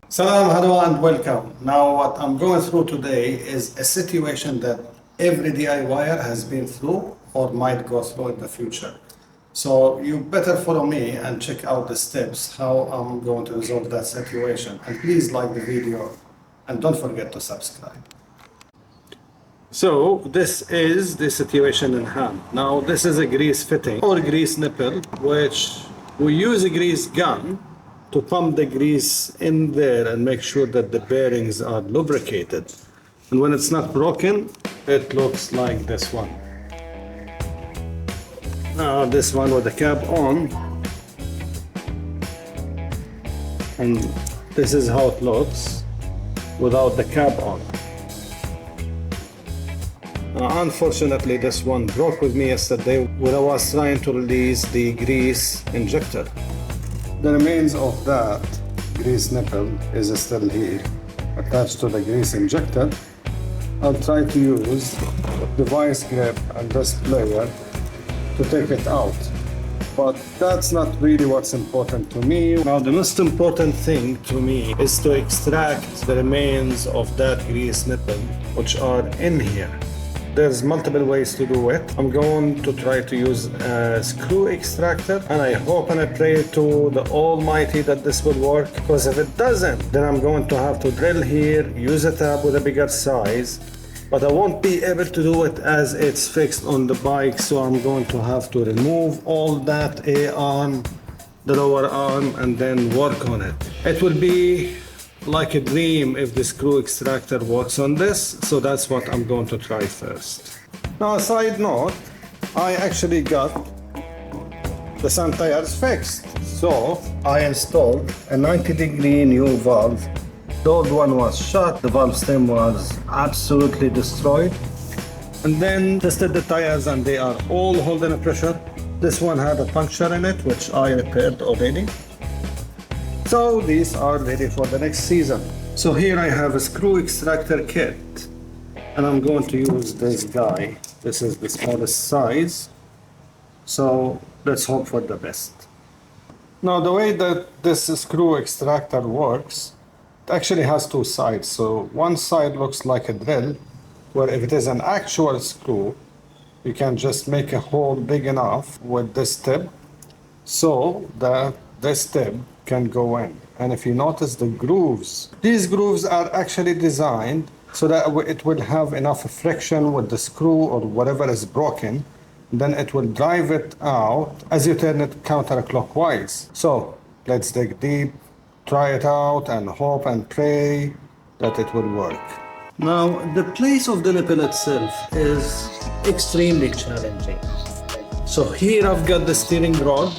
Salam, hello, and welcome. Now, what I'm going through today is a situation that every DIYer has been through or might go through in the future. So you better follow me and check out the steps how I'm going to resolve that situation. And please like the video and don't forget to subscribe. So this is the situation in hand. Now this is a grease fitting or grease nipple, which we use a grease gun to pump the grease in there and make sure that the bearings are lubricated. And when it's not broken, it looks like this one. Now this one with the cap on, and this is how it looks without the cap on. Unfortunately, this one broke with me yesterday when I was trying to release the grease injector. The remains of that grease nipple is still here, attached to the grease injector. I'll try to use the vice grip and this plier to take it out. But that's not really what's important to me. Now, the most important thing to me is to extract the remains of that grease nipple, which are in here. There's multiple ways to do it. I'm going to try to use a screw extractor, and I hope and I pray to the Almighty that this will work, because if it doesn't, then I'm going to have to drill here, use a tab with a bigger size, but I won't be able to do it as it's fixed on the bike, so I'm going to have to remove all that A-arm, the lower arm, and then work on it. It will be like a dream if the screw extractor works on this, so that's what I'm going to try first. Now, a side note, I actually got the sun tires fixed. So I installed a 90-degree new valve. The old one was shot, the valve stem was absolutely destroyed. And then tested the tires and they are all holding a pressure. This one had a puncture in it, which I repaired already. So these are ready for the next season. So here I have a screw extractor kit, and I'm going to use this guy. This is the smallest size. So let's hope for the best. Now the way that this screw extractor works, it actually has two sides. So one side looks like a drill, where if it is an actual screw, you can just make a hole big enough with this tip so that this tip can go in. And if you notice the grooves, these grooves are actually designed so that it will have enough friction with the screw or whatever is broken, then it will drive it out as you turn it counterclockwise. So let's dig deep, try it out, and hope and pray that it will work. Now, the place of the nipple itself is extremely challenging. So here I've got the steering rod,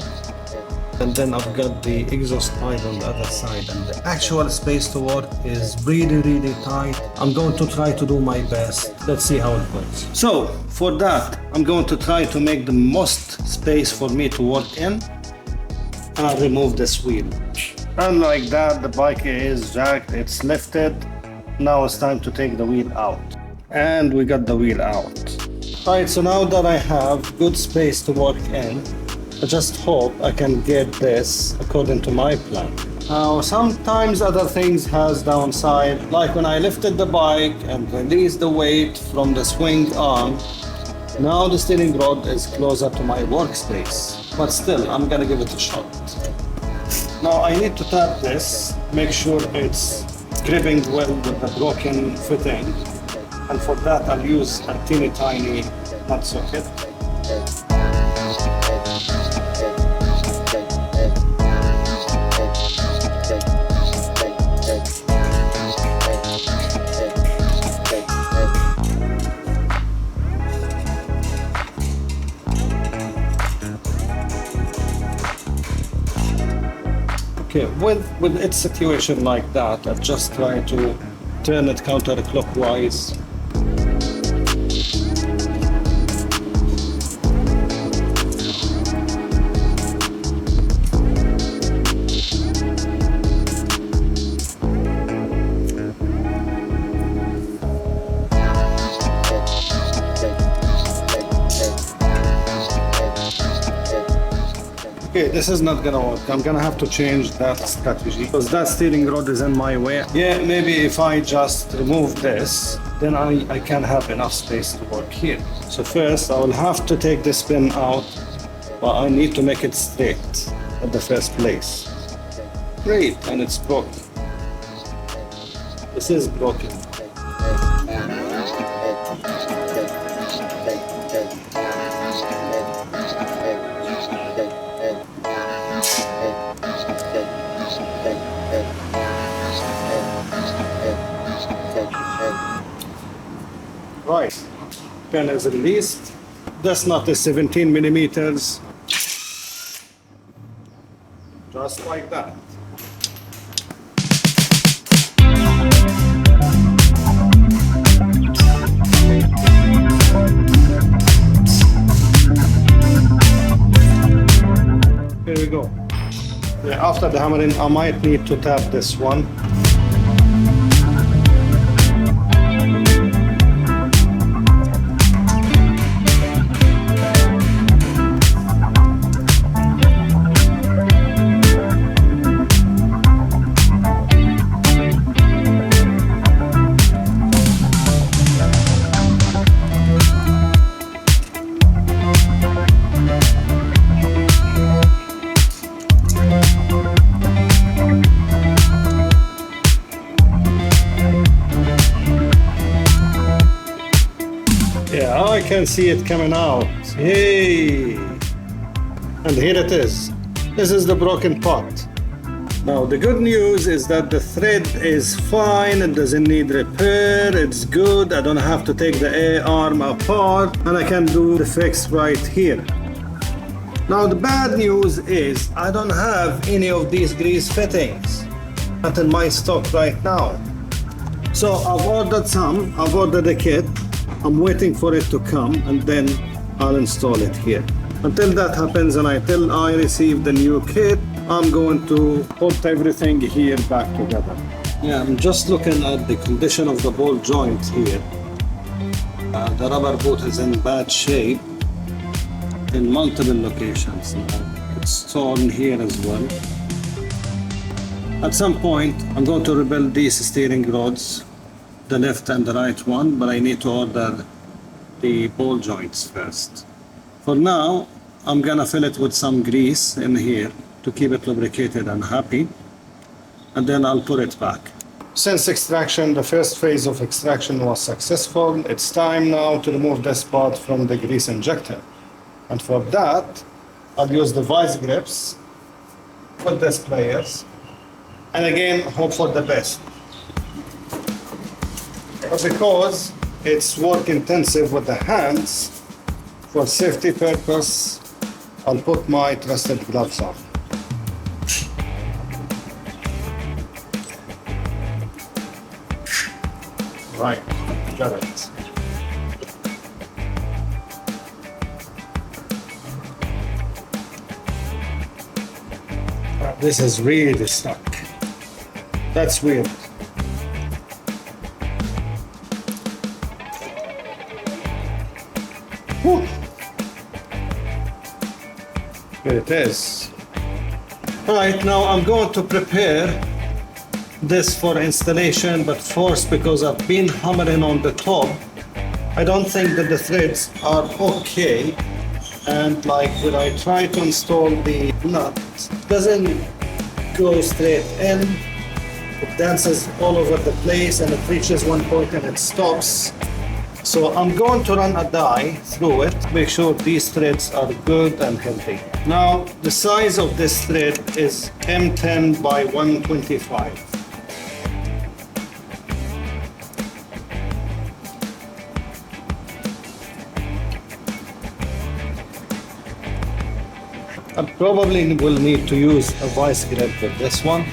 and then I've got the exhaust pipe on the other side, and the actual space to work is really tight. I'm going to try to do my best. Let's see how it goes. So for that, I'm going to try to make the most space for me to work in, and I'll remove this wheel. And like that, the bike is jacked, it's lifted. Now it's time to take the wheel out. And we got the wheel out. Alright, so now that I have good space to work in, I just hope I can get this according to my plan. Now, sometimes other things has downside, like when I lifted the bike and released the weight from the swing arm, now the steering rod is closer to my workspace. But still, I'm gonna give it a shot. Now I need to tap this, make sure it's gripping well with the broken fitting. And for that, I'll use a teeny tiny nut socket. Okay, with its situation like that, I just try to turn it counterclockwise. Okay, this is not gonna work. I'm gonna have to change that strategy because that steering rod is in my way. Yeah, maybe if I just remove this, then I can have enough space to work here. So first I will have to take this pin out, but I need to make it straight at the first place. Great, and it's broken. This is broken. Right, pin is released. This nut is 17 millimeters. Just like that. Here we go. Yeah, after the hammering, I might need to tap this one. Yeah, I can see it coming out. Hey! And here it is. This is the broken part. Now the good news is that the thread is fine, it doesn't need repair, it's good, I don't have to take the A-arm apart, and I can do the fix right here. Now the bad news is I don't have any of these grease fittings, not in my stock right now. So I've ordered some, I've ordered a kit, I'm waiting for it to come and then I'll install it here. Until that happens and until I receive the new kit, I'm going to put everything here back together. Yeah, I'm just looking at the condition of the ball joint here. The rubber boot is in bad shape in multiple locations. It's torn here as well. At some point, I'm going to rebuild these steering rods, the left and the right one, but I need to order the ball joints first. For now, I'm gonna fill it with some grease in here to keep it lubricated and happy, and then I'll put it back. Since extraction, the first phase of extraction was successful, it's time now to remove this part from the grease injector. And for that, I'll use the vice grips, put these pliers, and again, hope for the best. But because it's work intensive with the hands, for safety purpose, I'll put my trusted gloves on. Right, got it. This is really stuck. That's weird. Whew. Here it is. Right, now I'm going to prepare this for installation, but first, because I've been hammering on the top, I don't think that the threads are okay. And like when I try to install the nut, it doesn't go straight in. It dances all over the place and it reaches one point and it stops. So I'm going to run a die through it, make sure these threads are good and healthy. Now, the size of this thread is M10 by 125. I probably will need to use a vice grip with this one.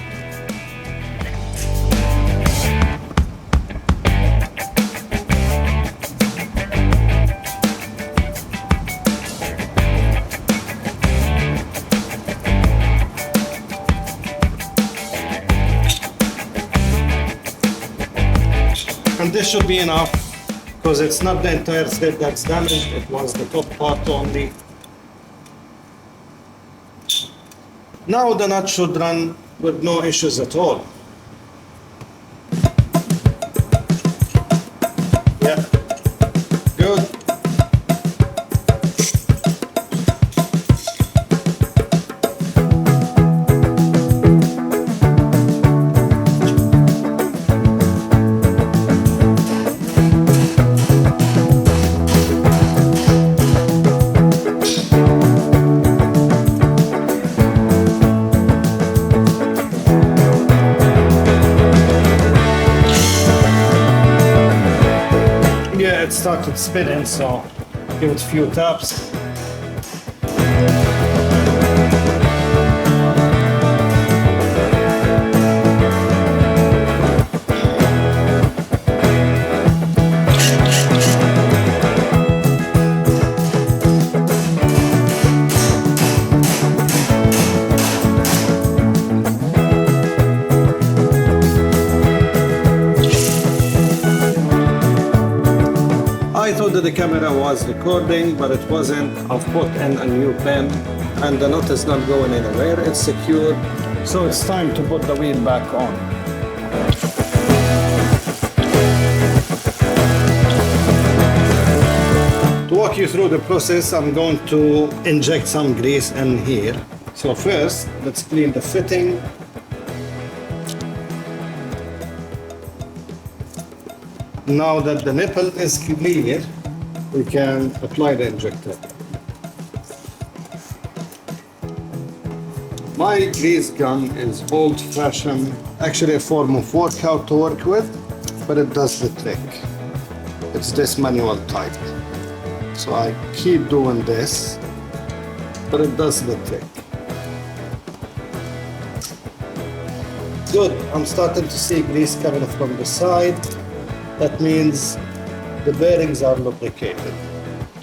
And this should be enough, because it's not the entire thread that's damaged, it was the top part only. Now the nut should run with no issues at all. Yeah, good. Yeah, it started spinning, so give it a few taps. I thought that the camera was recording, but it wasn't. I've put in a new pin and the nut is not going anywhere. It's secured. So it's time to put the wheel back on. To walk you through the process, I'm going to inject some grease in here. So first, let's clean the fitting. Now that the nipple is clear, we can apply the injector. My grease gun is old-fashioned, actually a form of workout to work with, but it does the trick. It's this manual type. So I keep doing this, but it does the trick. Good, I'm starting to see grease coming from the side. That means the bearings are lubricated.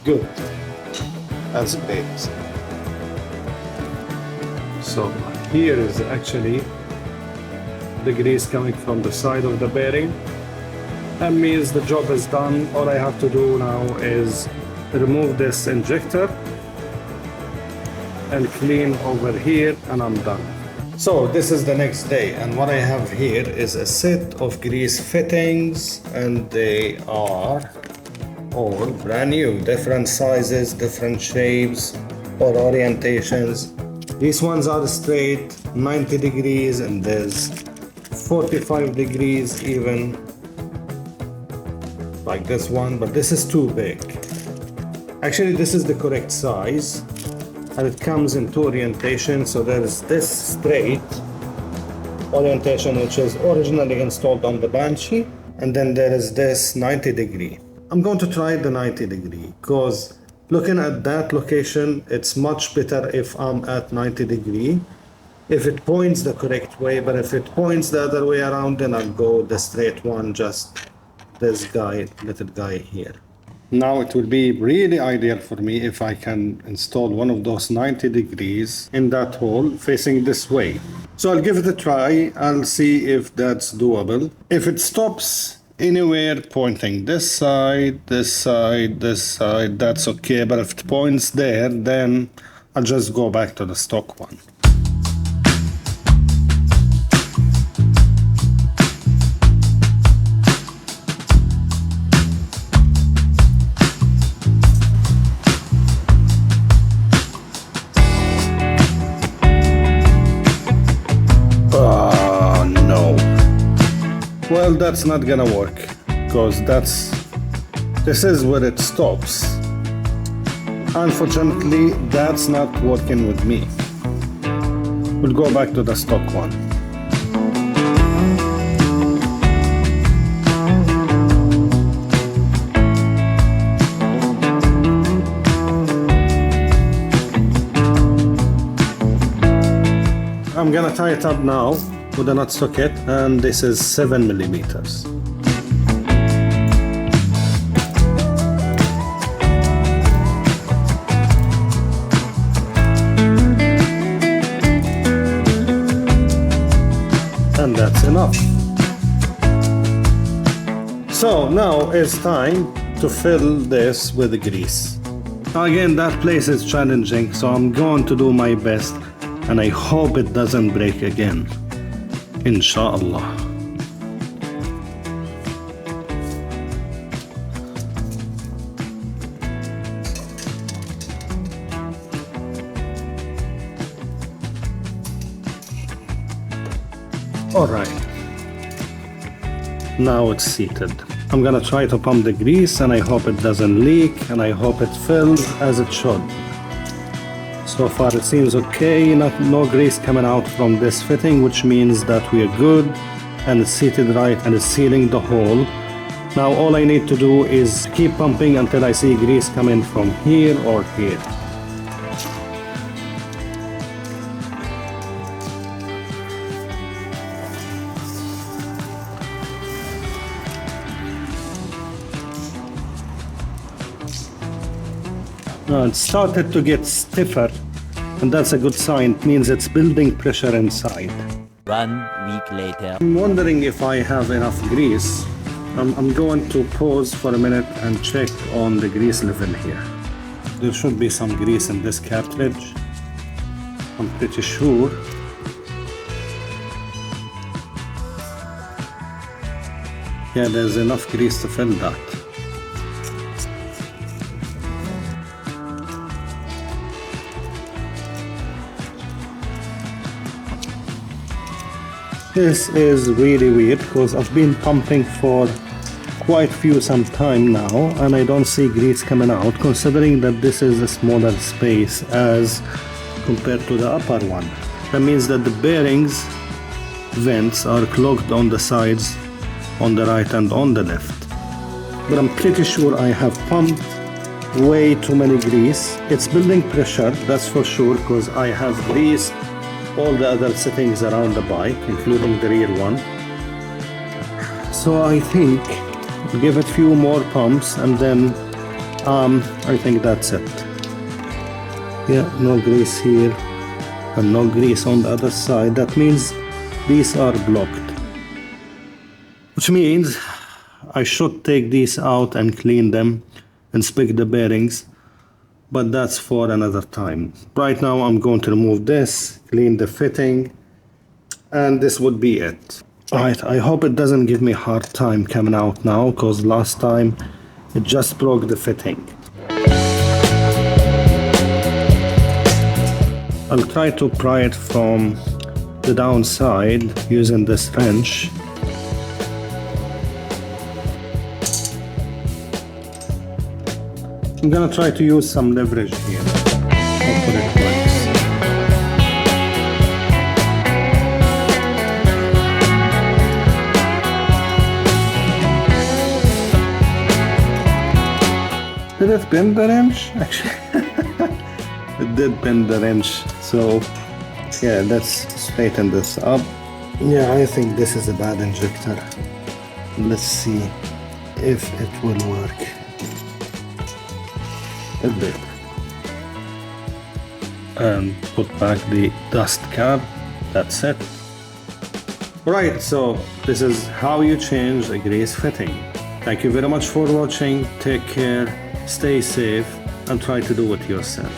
Good. That's great. So here is actually the grease coming from the side of the bearing. That means the job is done. All I have to do now is remove this injector and clean over here, and I'm done. So this is the next day, and what I have here is a set of grease fittings, and they are all brand new, different sizes, different shapes or orientations. These ones are straight 90 degrees, and there's 45 degrees even, like this one, but this is too big. Actually, this is the correct size. And it comes in two orientations. So there's this straight orientation, which is originally installed on the Banshee, and then there is this 90 degree. I'm going to try the 90 degree because looking at that location, it's much better if I'm at 90 degree, if it points the correct way. But if it points the other way around, then I'll go the straight one, just this guy, little guy here. Now it will be really ideal for me if I can install one of those 90 degrees in that hole facing this way. So I'll give it a try. I'll see if that's doable. If it stops anywhere pointing this side, this side, this side, that's okay. But if it points there, then I'll just go back to the stock one. Well, that's not gonna work because this is where it stops. Unfortunately, that's not working with me. We'll go back to the stock one. I'm gonna tie it up now with a nut socket, and this is 7 millimeters. And that's enough. So now it's time to fill this with grease. Again, that place is challenging, so I'm going to do my best. and I hope it doesn't break again, inshallah. Alright, now it's seated. I'm gonna try to pump the grease and I hope it doesn't leak and I hope it fills as it should. So far it seems okay, no grease coming out from this fitting, which means that we are good and it's seated right and it's sealing the hole. Now all I need to do is keep pumping until I see grease coming from here or here. Now it started to get stiffer, and that's a good sign. It means it's building pressure inside. 1 week later. I'm wondering if I have enough grease. I'm going to pause for a minute and check on the grease level here. There should be some grease in this cartridge, I'm pretty sure. Yeah, there's enough grease to fill that. This is really weird because I've been pumping for quite some time now and I don't see grease coming out, considering that this is a smaller space as compared to the upper one. That means that the bearings vents are clogged on the sides, on the right and on the left. But I'm pretty sure I have pumped way too many grease. It's building pressure, that's for sure, because I have greased all the other settings around the bike, including the rear one. So I think give it a few more pumps and then I think that's it. Yeah, no grease here and no grease on the other side. That means these are blocked, which means I should take these out and clean them, inspect the bearings, but that's for another time. Right now I'm going to remove this, clean the fitting, and this would be it. Alright, I hope it doesn't give me a hard time coming out now, because last time it just broke the fitting. I'll try to pry it from the downside using this wrench. I'm gonna try to use some leverage here. Hopefully it works. Did it bend the wrench? Actually, it did bend the wrench. So, yeah, let's straighten this up. Yeah, I think this is a bad injector. Let's see if it will work. It did. And put back the dust cap. That's it. Right, so this is how you change a grease fitting. Thank you very much for watching. Take care, stay safe, and try to do it yourself.